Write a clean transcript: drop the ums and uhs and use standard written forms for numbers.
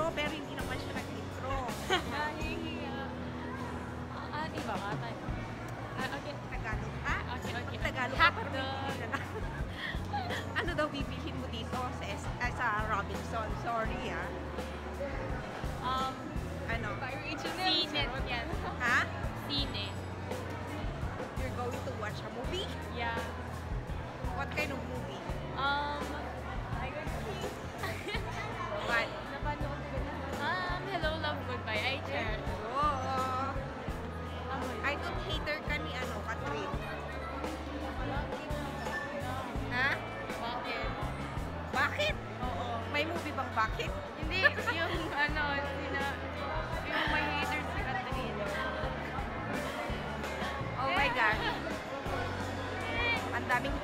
intro, pero hindi naman siya nag-intro. Nahihiya. Iba ka tayo. Okay. Tagalog, ha? Okay. Tagalog ka, pero hindi na. Ano daw bibilhin mo dito sa Robinson? Sorry, ha? Ano? Sine yan. Ha? Sine. You're going to watch a movie? Yeah. What kind of movie? I got kids. What? Napanood ko na. Hello, Love, Goodbye. I share. Oh. I don't hater ka ni Catherine. Ha? Bakit? Bakit? Oo. May movie bang bakit? Hindi, yung yung may haters si Catherine. Oh my God. Ang daming